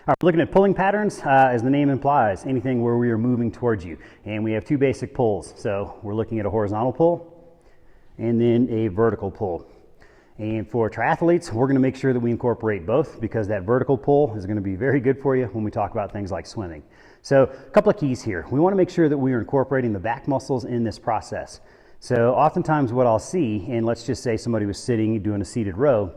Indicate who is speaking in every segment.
Speaker 1: We're looking at pulling patterns, as the name implies, anything where we are moving towards you. And we have two basic pulls. So we're looking at a horizontal pull and then a vertical pull. And for triathletes, we're going to make sure that we incorporate both, because that vertical pull is going to be very good for you when we talk about things like swimming. So a couple of keys here. We want to make sure that we are incorporating the back muscles in this process. So oftentimes what I'll see, and let's just say somebody was sitting doing a seated row,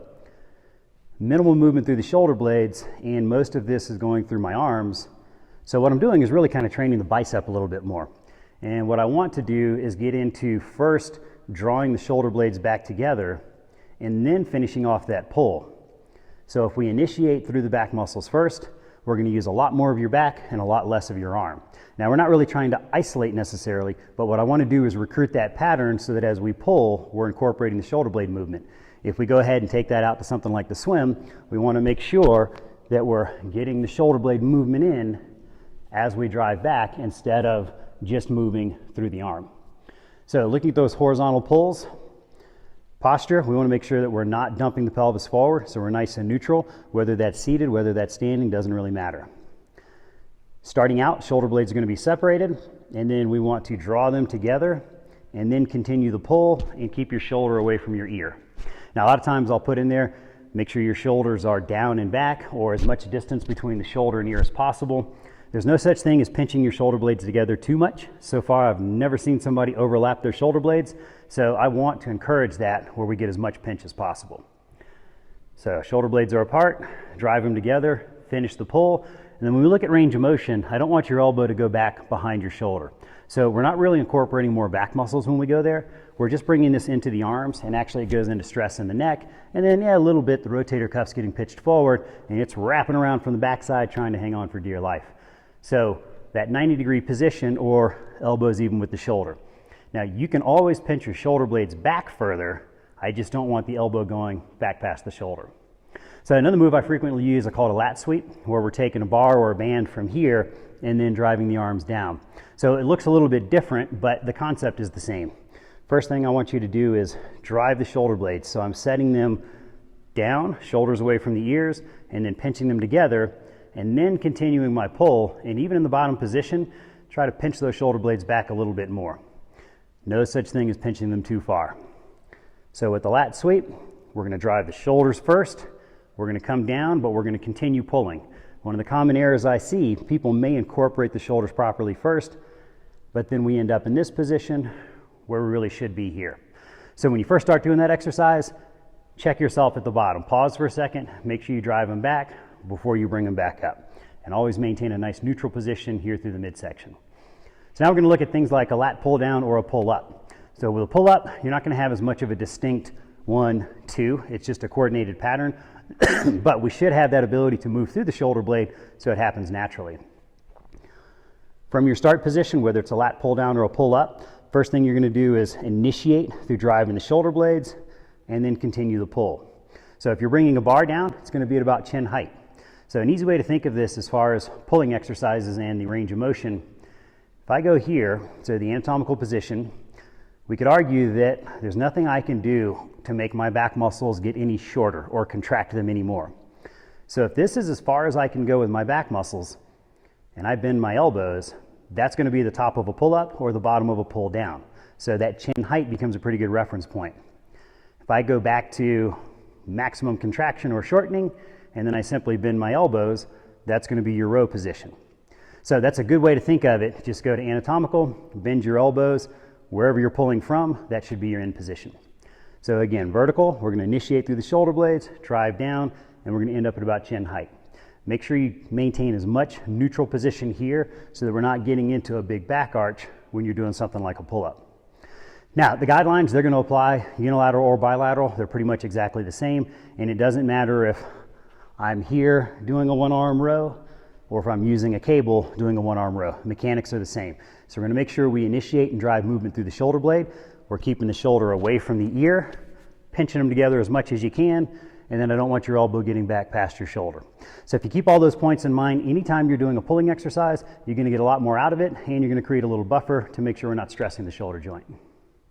Speaker 1: minimal movement through the shoulder blades, and most of this is going through my arms. So what I'm doing is really kind of training the bicep a little bit more. And what I want to do is get into first drawing the shoulder blades back together and then finishing off that pull. So if we initiate through the back muscles first, we're going to use a lot more of your back and a lot less of your arm. Now, we're not really trying to isolate necessarily, but what I want to do is recruit that pattern so that as we pull, we're incorporating the shoulder blade movement. If we go ahead and take that out to something like the swim, we want to make sure that we're getting the shoulder blade movement in as we drive back instead of just moving through the arm. So looking at those horizontal pulls, posture, we want to make sure that we're not dumping the pelvis forward, so we're nice and neutral. Whether that's seated, whether that's standing, doesn't really matter. Starting out, shoulder blades are going to be separated, and then we want to draw them together and then continue the pull and keep your shoulder away from your ear. Now, a lot of times I'll put in there, make sure your shoulders are down and back, or as much distance between the shoulder and ear as possible. There's no such thing as pinching your shoulder blades together too much. So far, I've never seen somebody overlap their shoulder blades. So I want to encourage that where we get as much pinch as possible. So shoulder blades are apart, drive them together, finish the pull. And then when we look at range of motion, I don't want your elbow to go back behind your shoulder. So we're not really incorporating more back muscles when we go there. We're just bringing this into the arms, and actually it goes into stress in the neck. And then, a little bit, the rotator cuff's getting pitched forward, and it's wrapping around from the backside trying to hang on for dear life. So that 90-degree position, or elbows even with the shoulder. Now, you can always pinch your shoulder blades back further. I just don't want the elbow going back past the shoulder. So another move I frequently use, I call it a lat sweep, where we're taking a bar or a band from here and then driving the arms down. So it looks a little bit different, but the concept is the same. First thing I want you to do is drive the shoulder blades. So I'm setting them down, shoulders away from the ears, and then pinching them together, and then continuing my pull. And even in the bottom position, try to pinch those shoulder blades back a little bit more. No such thing as pinching them too far. So with the lat sweep, we're going to drive the shoulders first. We're going to come down, but we're going to continue pulling. One of the common errors I see, people may incorporate the shoulders properly first, but then we end up in this position where we really should be here. So when you first start doing that exercise, check yourself at the bottom. Pause for a second, make sure you drive them back before you bring them back up. And always maintain a nice neutral position here through the midsection. So now we're going to look at things like a lat pull down or a pull up. So with a pull up, you're not going to have as much of a distinct 1, 2. It's just a coordinated pattern, but we should have that ability to move through the shoulder blade so it happens naturally. From your start position, whether it's a lat pull down or a pull up, first thing you're going to do is initiate through driving the shoulder blades and then continue the pull. So if you're bringing a bar down, it's going to be at about chin height. So an easy way to think of this as far as pulling exercises and the range of motion, if I go here, so the anatomical position, we could argue that there's nothing I can do to make my back muscles get any shorter or contract them anymore. So if this is as far as I can go with my back muscles and I bend my elbows, that's going to be the top of a pull-up or the bottom of a pull-down. So that chin height becomes a pretty good reference point. If I go back to maximum contraction or shortening, and then I simply bend my elbows, that's going to be your row position. So that's a good way to think of it. Just go to anatomical, bend your elbows, wherever you're pulling from, that should be your end position. So again, vertical, we're going to initiate through the shoulder blades, drive down, and we're going to end up at about chin height. Make sure you maintain as much neutral position here so that we're not getting into a big back arch when you're doing something like a pull-up. Now, the guidelines, they're going to apply unilateral or bilateral. They're pretty much exactly the same, and it doesn't matter if I'm here doing a one-arm row or if I'm using a cable doing a one-arm row. Mechanics are the same. So we're going to make sure we initiate and drive movement through the shoulder blade. We're keeping the shoulder away from the ear, pinching them together as much as you can, and then I don't want your elbow getting back past your shoulder. So if you keep all those points in mind, anytime you're doing a pulling exercise, you're going to get a lot more out of it, and you're going to create a little buffer to make sure we're not stressing the shoulder joint.